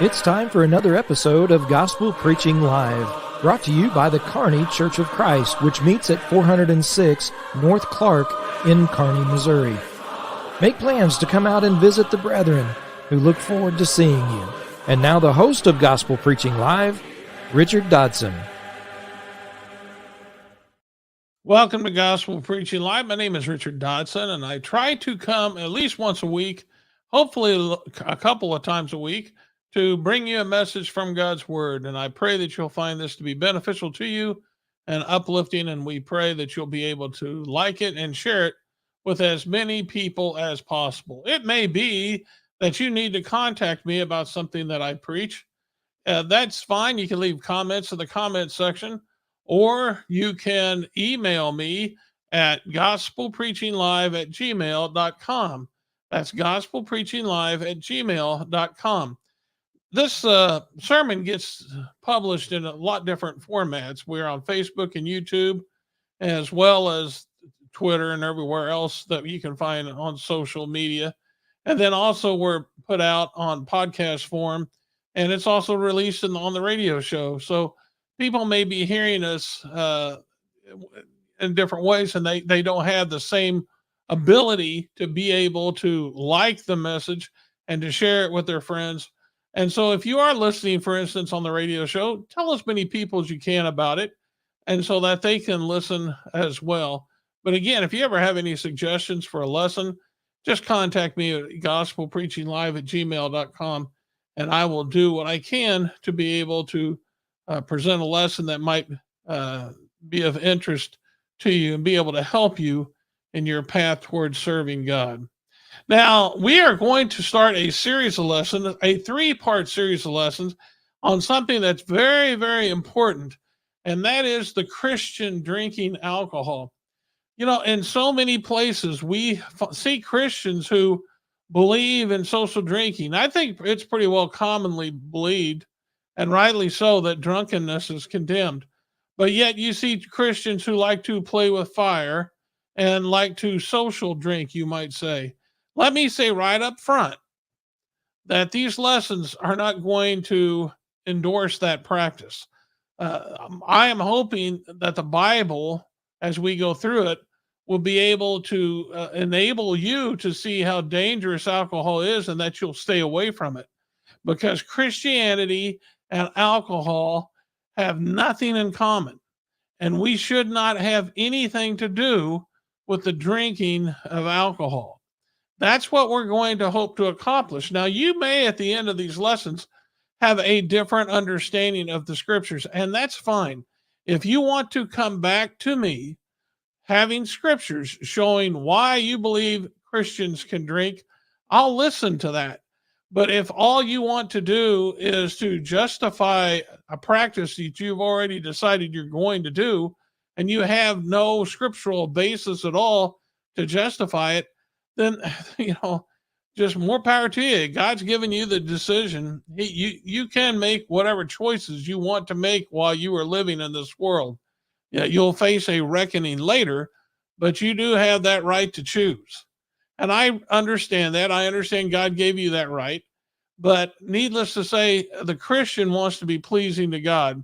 It's time for another episode of Gospel Preaching Live, brought to you by the Kearney Church of Christ, which meets at 406 North Clark in Kearney, Missouri. Make plans to come out and visit the brethren, who look forward to seeing you. And now the host of Gospel Preaching Live, Richard Dodson. Welcome to Gospel Preaching Live. My name is Richard Dodson, and I try to come at least once a week, hopefully a couple of times a week, to bring you a message from God's Word. And I pray that you'll find this to be beneficial to you and uplifting, and we pray that you'll be able to like it and share it with as many people as possible. It may be that you need to contact me about something that I preach. That's fine. You can leave comments in the comment section, or you can email me at gospelpreachinglive@gmail.com. That's gospelpreachinglive@gmail.com. This sermon gets published in a lot different formats. We're on Facebook and YouTube, as well as Twitter and everywhere else that you can find on social media. And then also we're put out on podcast form, and it's also released on the radio show. So people may be hearing us in different ways, and they don't have the same ability to be able to like the message and to share it with their friends. And so if you are listening, for instance, on the radio show, tell as many people as you can about it, and so that they can listen as well. But again, if you ever have any suggestions for a lesson, just contact me at gospelpreachinglive@gmail.com, and I will do what I can to be able to present a lesson that might be of interest to you and be able to help you in your path towards serving God. Now, we are going to start a series of lessons, a 3-part series of lessons on something that's very, very important, and that is the Christian drinking alcohol. You know, in so many places, we see Christians who believe in social drinking. I think it's pretty well commonly believed, and rightly so, that drunkenness is condemned. But yet you see Christians who like to play with fire and like to social drink, you might say. Let me say right up front that these lessons are not going to endorse that practice. I am hoping that the Bible, as we go through it, will be able to enable you to see how dangerous alcohol is, and that you'll stay away from it. Because Christianity and alcohol have nothing in common, and we should not have anything to do with the drinking of alcohol. That's what we're going to hope to accomplish. Now, you may, at the end of these lessons, have a different understanding of the scriptures, and that's fine. If you want to come back to me having scriptures showing why you believe Christians can drink, I'll listen to that. But if all you want to do is to justify a practice that you've already decided you're going to do, and you have no scriptural basis at all to justify it, then, just more power to you. God's given you the decision. You can make whatever choices you want to make while you are living in this world. Yeah, you'll face a reckoning later, but you do have that right to choose. And I understand that. I understand God gave you that right. But needless to say, the Christian wants to be pleasing to God.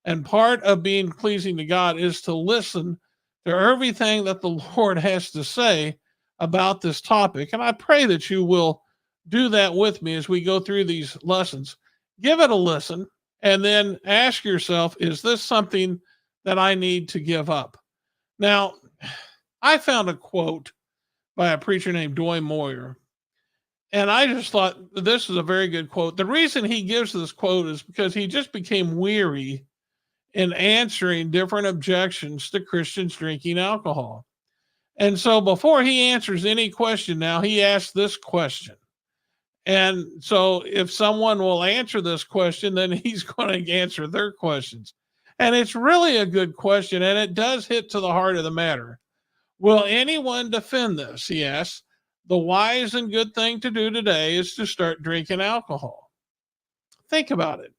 And part of being pleasing to God is to listen to everything that the Lord has to say about this topic. And I pray that you will do that with me as we go through these lessons. Give it a listen, and then ask yourself, is this something that I need to give up? Now, I found a quote by a preacher named Doy Moyer, and I just thought this is a very good quote. The reason he gives this quote is because he just became weary in answering different objections to Christians drinking alcohol. And so before he answers any question now, he asks this question. And so if someone will answer this question, then he's going to answer their questions. And it's really a good question, and it does hit to the heart of the matter. Will anyone defend this? He asks. The wise and good thing to do today is to start drinking alcohol. Think about it.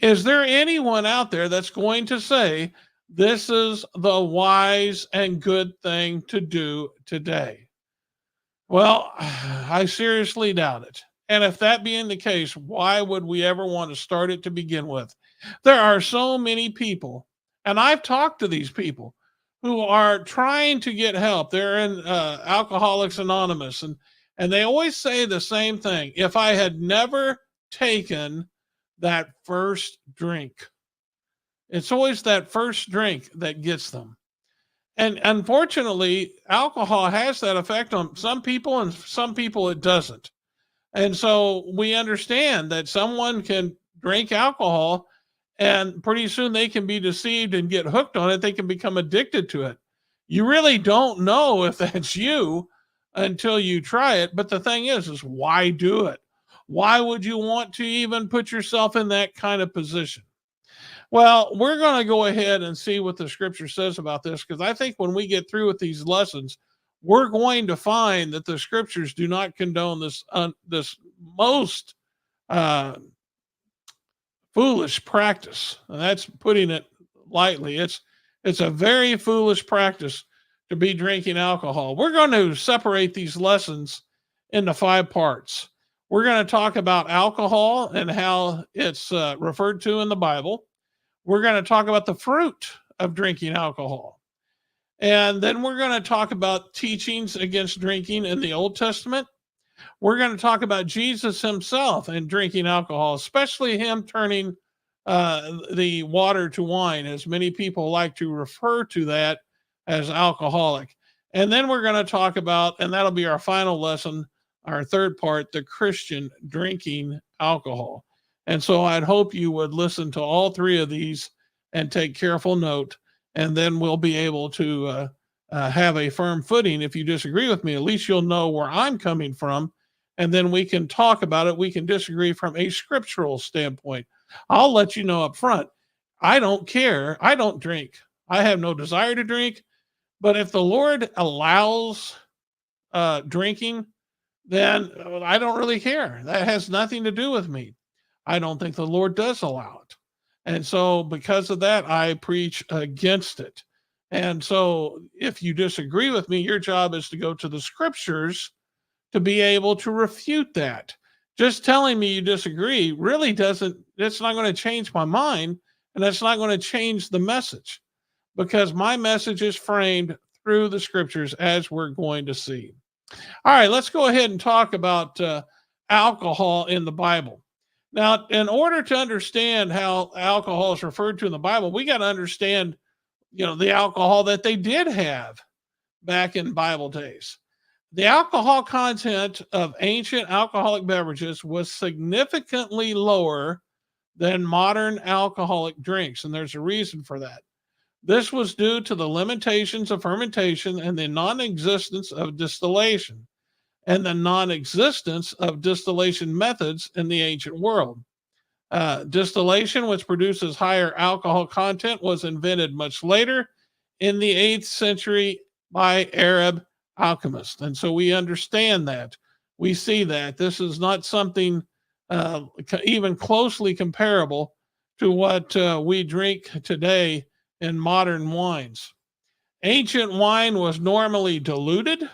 Is there anyone out there that's going to say, this is the wise and good thing to do today? Well, I seriously doubt it. And if that being the case, why would we ever want to start it to begin with? There are so many people, and I've talked to these people who are trying to get help. They're in Alcoholics Anonymous, and they always say the same thing. If I had never taken that first drink, it's always that first drink that gets them. And unfortunately, alcohol has that effect on some people, and some people it doesn't. And so we understand that someone can drink alcohol and pretty soon they can be deceived and get hooked on it. They can become addicted to it. You really don't know if that's you until you try it. But the thing is why do it? Why would you want to even put yourself in that kind of position? Well, we're going to go ahead and see what the scripture says about this, because I think when we get through with these lessons, we're going to find that the scriptures do not condone this most foolish practice. And that's putting it lightly. It's a very foolish practice to be drinking alcohol. We're going to separate these lessons into 5 parts. We're going to talk about alcohol and how it's referred to in the Bible. We're going to talk about the fruit of drinking alcohol. And then we're going to talk about teachings against drinking in the Old Testament. We're going to talk about Jesus himself and drinking alcohol, especially him turning the water to wine, as many people like to refer to that as alcoholic. And then we're going to talk about, and that'll be our final lesson, our 3rd part, the Christian drinking alcohol. And so I'd hope you would listen to all 3 of these and take careful note, and then we'll be able to have a firm footing. If you disagree with me, at least you'll know where I'm coming from, and then we can talk about it. We can disagree from a scriptural standpoint. I'll let you know up front, I don't care. I don't drink. I have no desire to drink. But if the Lord allows drinking, then I don't really care. That has nothing to do with me. I don't think the Lord does allow it. And so because of that, I preach against it. And so if you disagree with me, your job is to go to the scriptures to be able to refute that. Just telling me you disagree really doesn't, that's not going to change my mind, and that's not going to change the message, because my message is framed through the scriptures, as we're going to see. All right, let's go ahead and talk about alcohol in the Bible. Now, in order to understand how alcohol is referred to in the Bible, we got to understand, the alcohol that they did have back in Bible days. The alcohol content of ancient alcoholic beverages was significantly lower than modern alcoholic drinks, and there's a reason for that. This was due to the limitations of fermentation and the non-existence of distillation, and the non-existence of distillation methods in the ancient world. Distillation, which produces higher alcohol content, was invented much later in the 8th century by Arab alchemists. And so we understand that. We see that. This is not something even closely comparable to what we drink today in modern wines. Ancient wine was normally diluted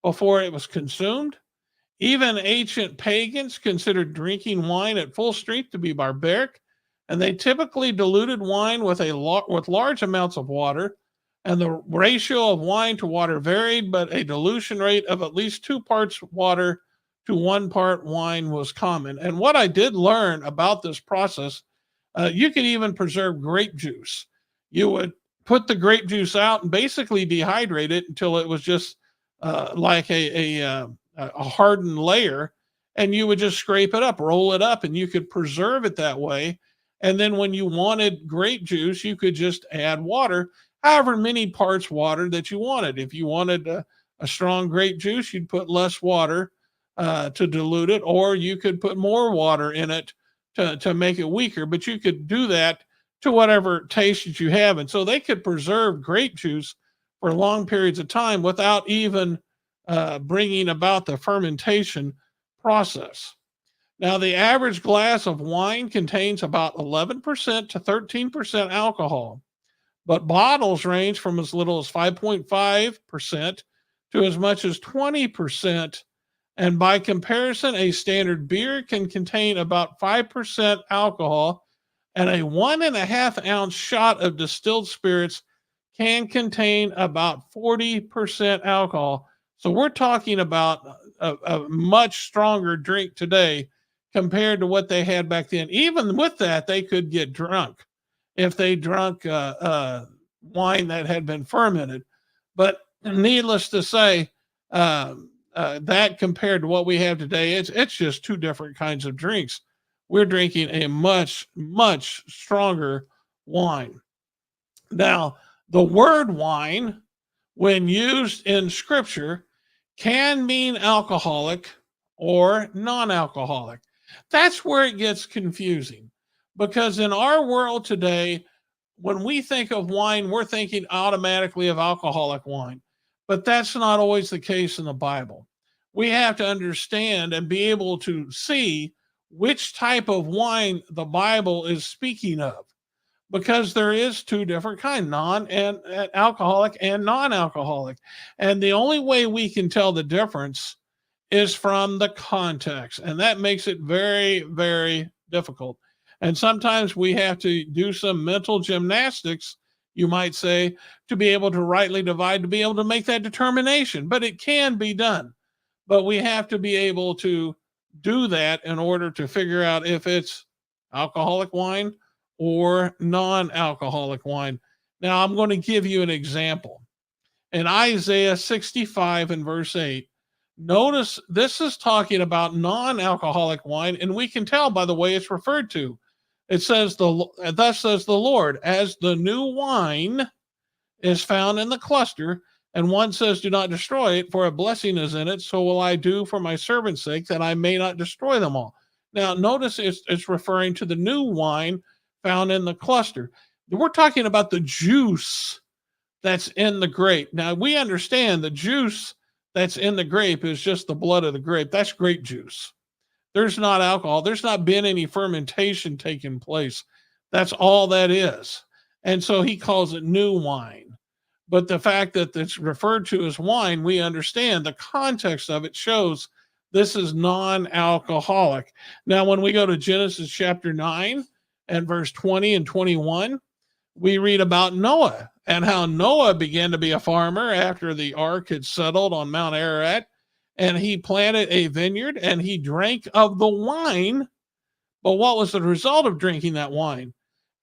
before it was consumed. Even ancient pagans considered drinking wine at full strength to be barbaric, and they typically diluted wine with large amounts of water, and the ratio of wine to water varied, but a dilution rate of at least 2 parts water to 1 part wine was common. And what I did learn about this process, you could even preserve grape juice. You would put the grape juice out and basically dehydrate it until it was just like a hardened layer, and you would just scrape it up, roll it up, and you could preserve it that way. And then when you wanted grape juice, you could just add water, however many parts water that you wanted. If you wanted a strong grape juice, you'd put less water to dilute it, or you could put more water in it to make it weaker, but you could do that to whatever taste that you have. And so they could preserve grape juice for long periods of time without even bringing about the fermentation process. Now, the average glass of wine contains about 11% to 13% alcohol, but bottles range from as little as 5.5% to as much as 20% And by comparison, a standard beer can contain about 5% alcohol, and a 1.5 ounce shot of distilled spirits can contain about 40% alcohol. So we're talking about a much stronger drink today compared to what they had back then. Even with that, they could get drunk if they drank wine that had been fermented. But needless to say, that compared to what we have today, it's just two different kinds of drinks. We're drinking a much, much stronger wine. Now, the word wine, when used in scripture, can mean alcoholic or non-alcoholic. That's where it gets confusing, because in our world today, when we think of wine, we're thinking automatically of alcoholic wine. But that's not always the case in the Bible. We have to understand and be able to see which type of wine the Bible is speaking of, because there is two different kinds, non and alcoholic and non-alcoholic. And the only way we can tell the difference is from the context. And that makes it very, very difficult. And sometimes we have to do some mental gymnastics, you might say, to be able to rightly divide, to be able to make that determination. But it can be done. But we have to be able to do that in order to figure out if it's alcoholic wine or non-alcoholic wine. Now, I'm going to give you an example. In Isaiah 65 and verse 8, notice this is talking about non-alcoholic wine, and we can tell by the way it's referred to. It says, thus says the Lord, as the new wine is found in the cluster, and one says, do not destroy it, for a blessing is in it, so will I do for my servant's sake, that I may not destroy them all. Now, notice it's referring to the new wine found in the cluster. We're talking about the juice that's in the grape. Now, we understand the juice that's in the grape is just the blood of the grape. That's grape juice. There's not alcohol. There's not been any fermentation taking place. That's all that is. And so he calls it new wine. But the fact that it's referred to as wine, we understand the context of it shows this is non-alcoholic. Now, when we go to Genesis chapter 9 and verse 20 and 21, we read about Noah and how Noah began to be a farmer after the ark had settled on Mount Ararat, and he planted a vineyard and he drank of the wine. But what was the result of drinking that wine?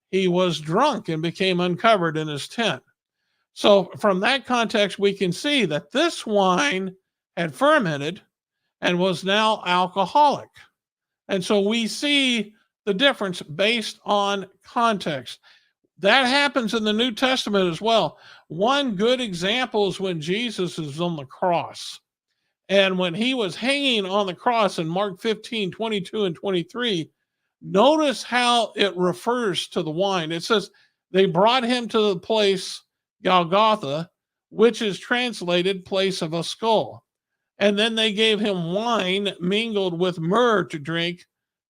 He was drunk and became uncovered in his tent. So from that context, we can see that this wine had fermented and was now alcoholic. And so we see the difference based on context. That happens in the New Testament as well. One good example is when Jesus is on the cross. And when he was hanging on the cross in Mark 15, 22 and 23, notice how it refers to the wine. It says, they brought him to the place Golgotha, which is translated place of a skull. And then they gave him wine mingled with myrrh to drink,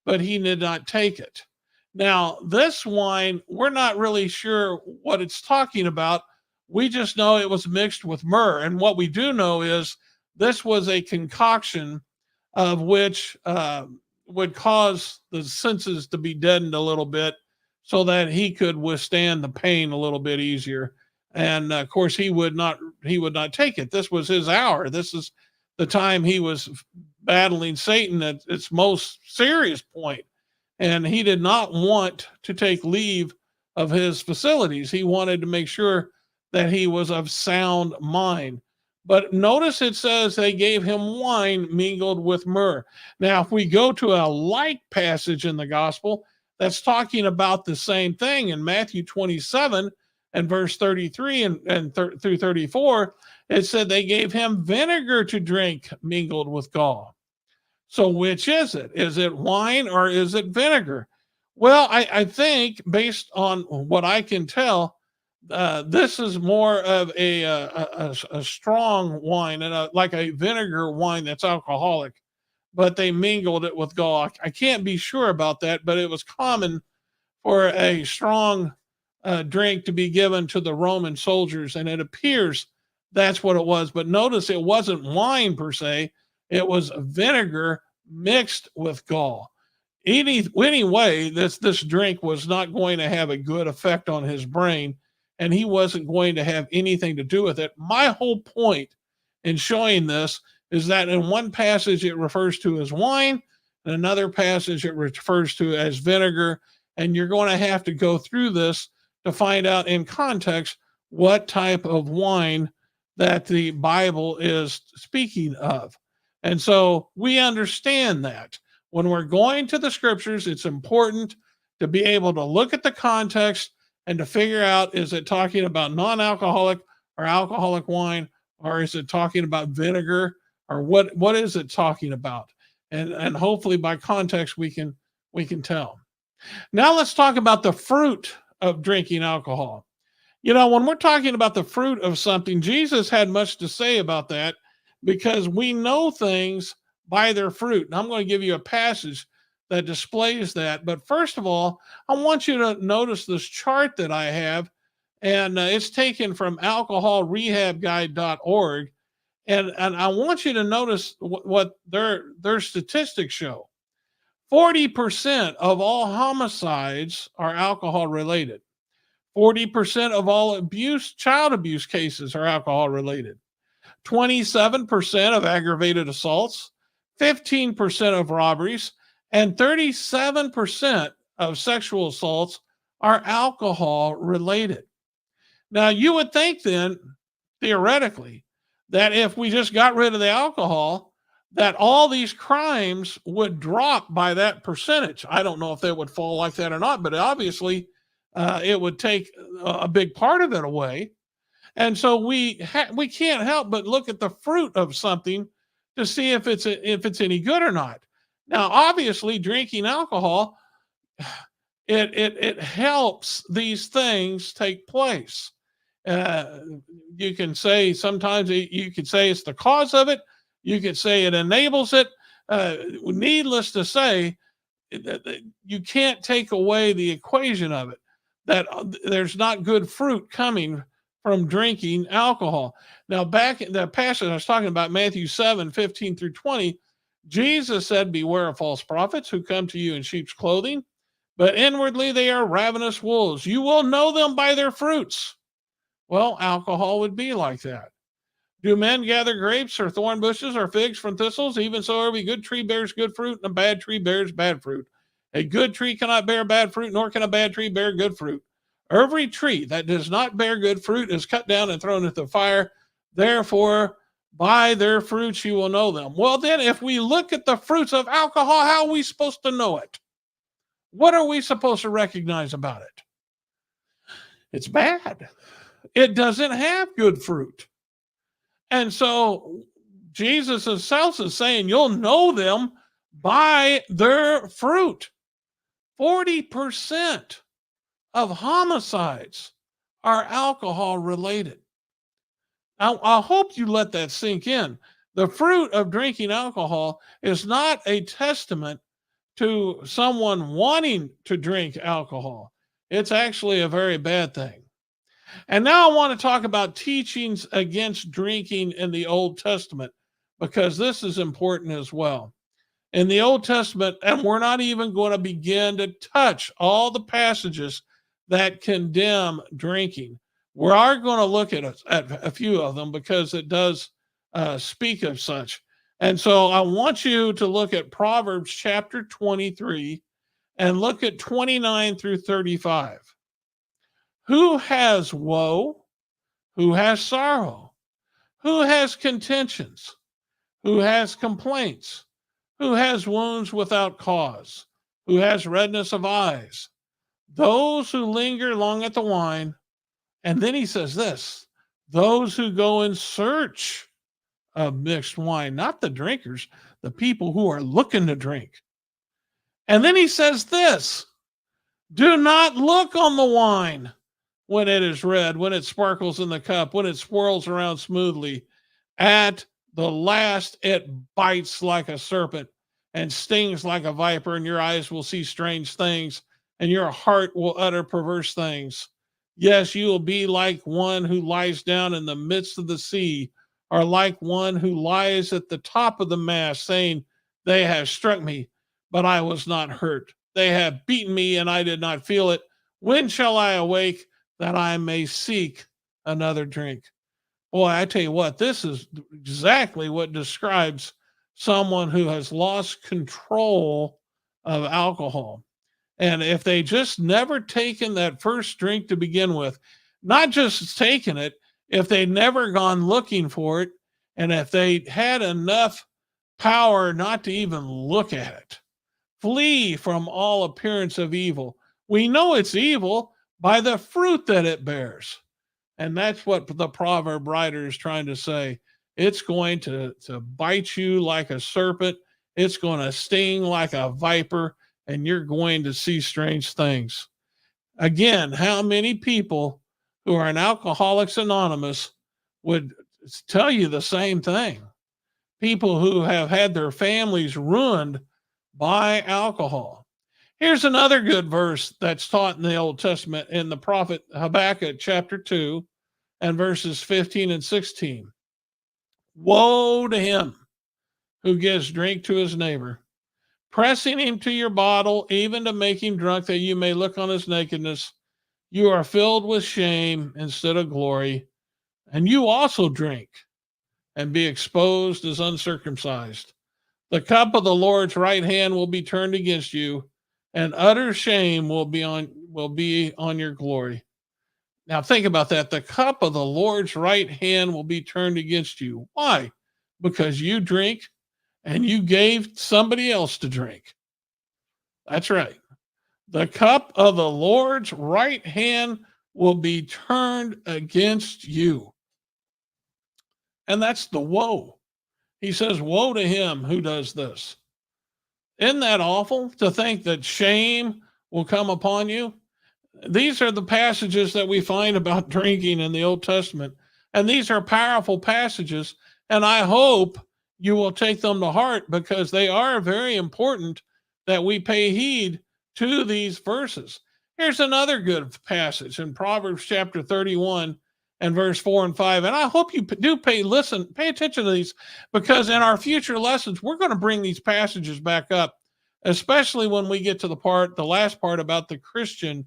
but he did not take it. Now, this wine, we're not really sure what it's talking about. We just know it was mixed with myrrh. And what we do know is this was a concoction of which would cause the senses to be deadened a little bit so that he could withstand the pain a little bit easier. And of course, he would not take it. This was his hour. This is the time he was battling Satan at its most serious point. And he did not want to take leave of his facilities. He wanted to make sure that he was of sound mind. But notice it says they gave him wine mingled with myrrh. Now, if we go to a like passage in the gospel that's talking about the same thing in Matthew 27 and verse 33 through 34, it said they gave him vinegar to drink mingled with gall. So which is it? Is it wine or is it vinegar? Well, I think based on what I can tell, this is more of a strong wine and like a vinegar wine that's alcoholic, but they mingled it with gall. I can't be sure about that, but it was common for a strong drink to be given to the Roman soldiers, and it appears that's what it was. But notice it wasn't wine per se. It was vinegar mixed with gall. Anyway, this drink was not going to have a good effect on his brain, and he wasn't going to have anything to do with it. My whole point in showing this is that in one passage it refers to as wine, in another passage it refers to as vinegar, and you're going to have to go through this to find out in context what type of wine that the Bible is speaking of. And so we understand that when we're going to the scriptures, it's important to be able to look at the context and to figure out, is it talking about non-alcoholic or alcoholic wine, or is it talking about vinegar, or what is it talking about? And hopefully by context we can tell. Now let's talk about the fruit of drinking alcohol. You know, when we're talking about the fruit of something, Jesus had much to say about that, because we know things by their fruit. And I'm going to give you a passage that displays that. But first of all, I want you to notice this chart that I have, and it's taken from alcoholrehabguide.org. And I want you to notice what their statistics show. 40% of all homicides are alcohol related. 40% of all child abuse cases are alcohol related. 27% of aggravated assaults, 15% of robberies, and 37% of sexual assaults are alcohol related. Now, you would think then, theoretically, that if we just got rid of the alcohol, that all these crimes would drop by that percentage. I don't know if they would fall like that or not, but obviously it would take a big part of it away. And so we can't help but look at the fruit of something to see if it's any good or not. Now, obviously, drinking alcohol, it helps these things take place. You can say sometimes you could say it's the cause of it. You could say it enables it. Needless to say, you can't take away the equation of it, that there's not good fruit coming from drinking alcohol. Now, back in the passage I was talking about, Matthew 7:15-20, Jesus said, "Beware of false prophets who come to you in sheep's clothing, but inwardly they are ravenous wolves. You will know them by their fruits." Well, alcohol would be like that. Do men gather grapes or thorn bushes or figs from thistles? Even so, every good tree bears good fruit, and a bad tree bears bad fruit. A good tree cannot bear bad fruit, nor can a bad tree bear good fruit. Every tree that does not bear good fruit is cut down and thrown into the fire. Therefore, by their fruits you will know them. Well, then, if we look at the fruits of alcohol, how are we supposed to know it? What are we supposed to recognize about it? It's bad. It doesn't have good fruit. And so Jesus himself is saying you'll know them by their fruit. 40% of homicides are alcohol related. I hope you let that sink in. The fruit of drinking alcohol is not a testament to someone wanting to drink alcohol. It's actually a very bad thing. And now I want to talk about teachings against drinking in the Old Testament, because this is important as well. In the Old Testament, and we're not even going to begin to touch all the passages that condemn drinking. We are going to look at a few of them because it does speak of such. And so I want you to look at Proverbs chapter 23 and look at 29-35. Who has woe? Who has sorrow? Who has contentions? Who has complaints? Who has wounds without cause? Who has redness of eyes? Those who linger long at the wine. And then he says this, those who go in search of mixed wine, not the drinkers, the people who are looking to drink. And then he says this, do not look on the wine when it is red, when it sparkles in the cup, when it swirls around smoothly. At the last, it bites like a serpent and stings like a viper, and your eyes will see strange things, and your heart will utter perverse things. Yes, you will be like one who lies down in the midst of the sea, are like one who lies at the top of the mast, saying, they have struck me, but I was not hurt. They have beaten me, and I did not feel it. When shall I awake that I may seek another drink? Boy, I tell you what, this is exactly what describes someone who has lost control of alcohol. And if they just never taken that first drink to begin with, not just taken it, if they never gone looking for it, and if they had enough power not to even look at it, flee from all appearance of evil. We know it's evil by the fruit that it bears. And that's what the proverb writer is trying to say. It's going to bite you like a serpent. It's going to sting like a viper, and you're going to see strange things. Again, how many people who are in Alcoholics Anonymous would tell you the same thing? People who have had their families ruined by alcohol. Here's another good verse that's taught in the Old Testament in the prophet Habakkuk chapter 2 and verses 15 and 16. Woe to him who gives drink to his neighbor, pressing him to your bottle, even to make him drunk, that you may look on his nakedness. You are filled with shame instead of glory, and you also drink and be exposed as uncircumcised. The cup of the Lord's right hand will be turned against you, and utter shame will be on your glory. Now think about that. The cup of the Lord's right hand will be turned against you. Why? Because you drink and you gave somebody else to drink. That's right. The cup of the Lord's right hand will be turned against you. And that's the woe. He says, woe to him who does this. Isn't that awful to think that shame will come upon you? These are the passages that we find about drinking in the Old Testament. And these are powerful passages. And I hope you will take them to heart, because they are very important that we pay heed to these verses. Here's another good passage in Proverbs chapter 31 and verse 4 and 5. And I hope you do pay attention to these, because in our future lessons, we're going to bring these passages back up, especially when we get to the last part about the Christian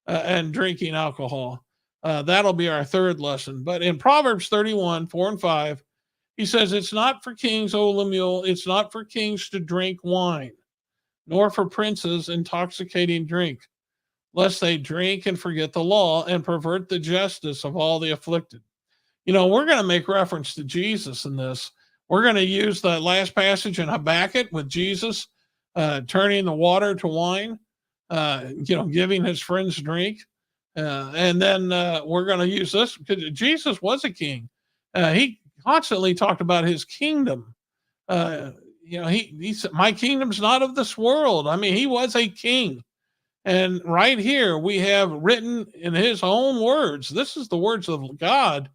and drinking alcohol. That'll be our third lesson. But in Proverbs 31, 4 and 5, he says, it's not for kings, O Lemuel, it's not for kings to drink wine, nor for princes intoxicating drink, lest they drink and forget the law and pervert the justice of all the afflicted. You know, we're going to make reference to Jesus in this. We're going to use that last passage in Habakkuk with Jesus turning the water to wine, giving his friends drink. And then we're going to use this because Jesus was a king. He constantly talked about his kingdom. He said, my kingdom's not of this world. I mean, he was a king. And right here we have written in his own words, this is the words of God,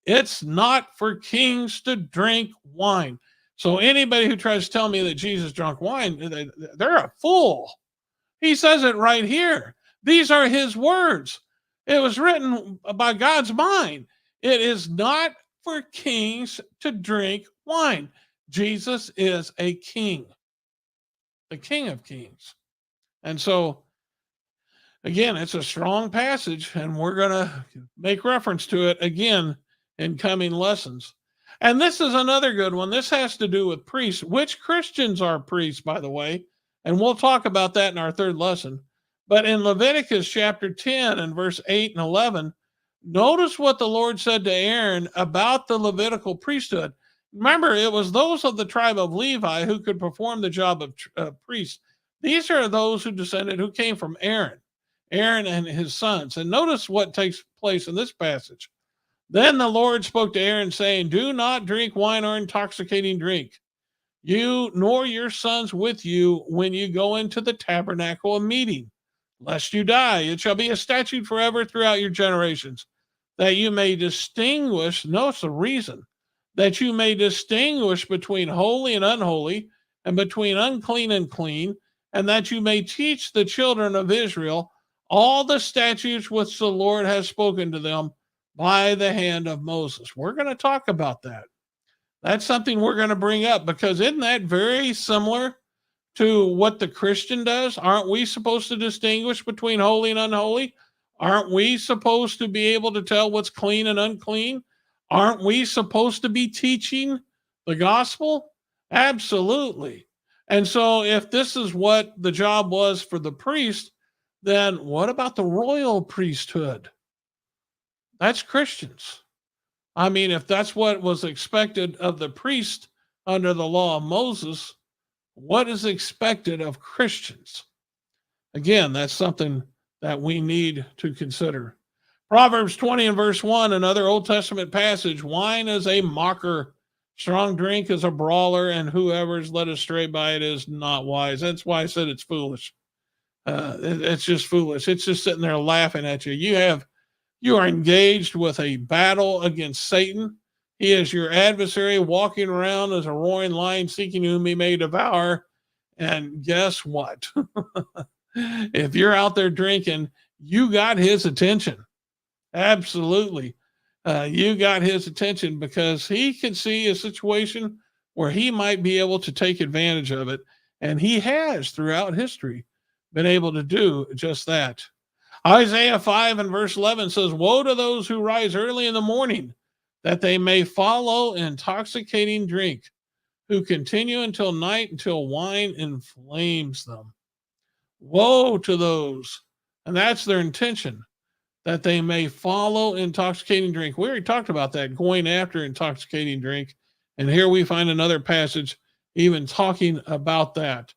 it's not for kings to drink wine. So anybody who tries to tell me that Jesus drank wine, they're a fool. He says it right here. These are his words. It was written by God's mind. It is not for kings to drink wine. Jesus is a king, the King of Kings. And so, again, it's a strong passage, and we're going to make reference to it again in coming lessons. And this is another good one. This has to do with priests, which Christians are priests, by the way. And we'll talk about that in our third lesson. But in Leviticus chapter 10 and verse 8 and 11, notice what the Lord said to Aaron about the Levitical priesthood. Remember, it was those of the tribe of Levi who could perform the job of priests. These are those who came from Aaron and his sons. And notice what takes place in this passage. Then the Lord spoke to Aaron, saying, do not drink wine or intoxicating drink, you nor your sons with you, when you go into the tabernacle of meeting, lest you die. It shall be a statute forever throughout your generations, that you may distinguish, notice the reason, that you may distinguish between holy and unholy, and between unclean and clean, and that you may teach the children of Israel all the statutes which the Lord has spoken to them by the hand of Moses. We're going to talk about that. That's something we're going to bring up, because isn't that very similar to what the Christian does? Aren't we supposed to distinguish between holy and unholy? Aren't we supposed to be able to tell what's clean and unclean? Aren't we supposed to be teaching the gospel? Absolutely. And so, if this is what the job was for the priest, then what about the royal priesthood? That's Christians. I mean, if that's what was expected of the priest under the law of Moses, what is expected of Christians? Again, that's something that we need to consider. Proverbs 20 and verse 1, another Old Testament passage: wine is a mocker, strong drink is a brawler, and whoever is led astray by it is not wise. That's why I said it's foolish. It's just foolish. It's just sitting there laughing at you. You are engaged with a battle against Satan. He is your adversary, walking around as a roaring lion, seeking whom he may devour. And guess what? If you're out there drinking, you got his attention. Absolutely. You got his attention, because he can see a situation where he might be able to take advantage of it. And he has, throughout history, been able to do just that. Isaiah 5 and verse 11 says, woe to those who rise early in the morning, that they may follow intoxicating drink, who continue until night, until wine inflames them. Woe to those. And that's their intention, that they may follow intoxicating drink. We already talked about that, going after intoxicating drink. And here we find another passage even talking about that.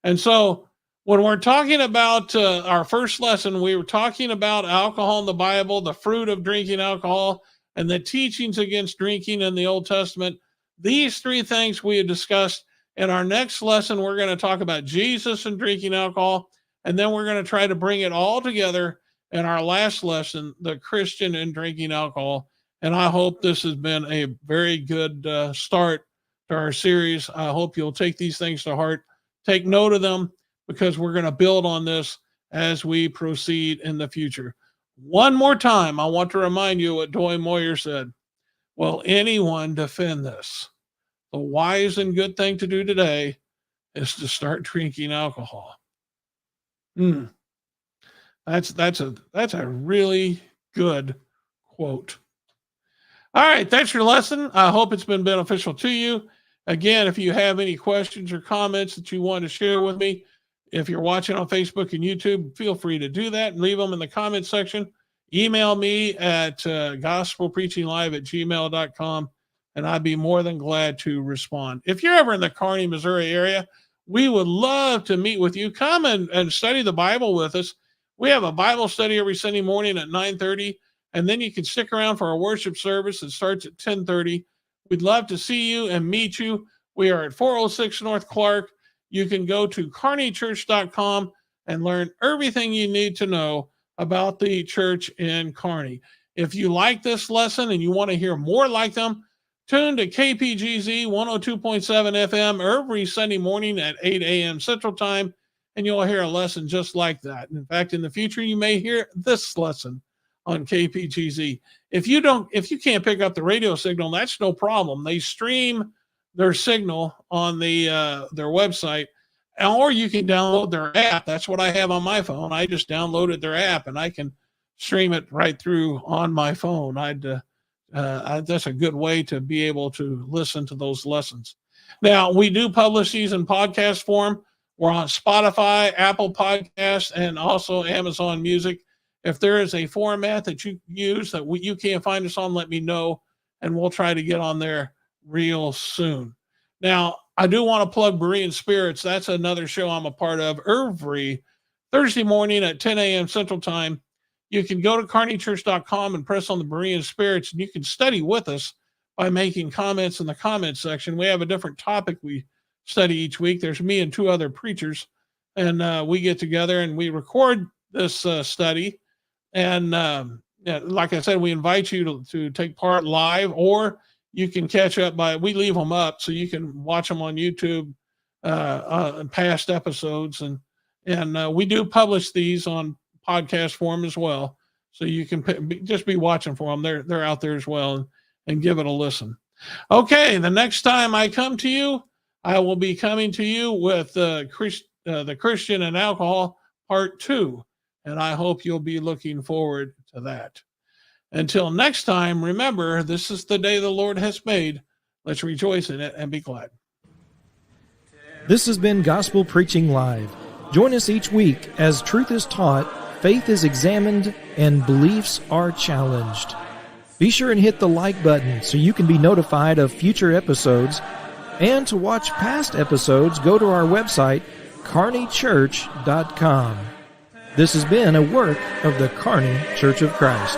And so, when we're talking about our first lesson, we were talking about alcohol in the Bible, the fruit of drinking alcohol, and the teachings against drinking in the Old Testament. These three things we had discussed. In our next lesson, we're going to talk about Jesus and drinking alcohol, and then we're going to try to bring it all together in our last lesson, the Christian and drinking alcohol. And I hope this has been a very good start to our series. I hope you'll take these things to heart, take note of them, because we're going to build on this as we proceed in the future. One more time, I want to remind you what Doy Moyer said. Will anyone defend this? The wise and good thing to do today is to start drinking alcohol. That's a really good quote. All right, that's your lesson. I hope it's been beneficial to you. Again, if you have any questions or comments that you want to share with me, if you're watching on Facebook and YouTube, feel free to do that and leave them in the comment section. Email me at gospelpreachinglive@gmail.com, and I'd be more than glad to respond. If you're ever in the Kearney, Missouri area, we would love to meet with you. Come and study the Bible with us. We have a Bible study every Sunday morning at 9:30, and then you can stick around for our worship service that starts at 10:30. We'd love to see you and meet you. We are at 406 North Clark. You can go to kearneychurch.com and learn everything you need to know about the church in Kearney. If you like this lesson and you want to hear more like them, tune to KPGZ 102.7 FM every Sunday morning at 8 a.m. Central Time, and you'll hear a lesson just like that. In fact, in the future, you may hear this lesson on KPGZ. If you can't pick up the radio signal, that's no problem. They stream their signal on their website, or you can download their app. That's what I have on my phone. I just downloaded their app, and I can stream it right through on my phone. That's a good way to be able to listen to those lessons. Now, we do publish these in podcast form. We're on Spotify, Apple Podcasts, and also Amazon Music. If there is a format that you use that you can't find us on, let me know, and we'll try to get on there real soon. Now, I do want to plug Berean Spirits. That's another show I'm a part of every Thursday morning at 10 a.m. Central Time. You can go to kearneychurch.com and press on the Berean Spirits, and you can study with us by making comments in the comments section. We have a different topic we study each week. There's me and two other preachers, and we get together and we record this study. And like I said, we invite you to take part live, or you can catch up we leave them up so you can watch them on YouTube, past episodes. And we do publish these on podcast form as well. So you can just be watching for them. They're out there as well, and give it a listen. Okay, the next time I come to you, I will be coming to you with the Christian and Alcohol Part 2, and I hope you'll be looking forward to that. Until next time, remember, this is the day the Lord has made. Let's rejoice in it and be glad. This has been Gospel Preaching Live. Join us each week as truth is taught, faith is examined, and beliefs are challenged. Be sure and hit the like button so you can be notified of future episodes. And to watch past episodes, go to our website, kearneychurch.com. This has been a work of the Kearney Church of Christ.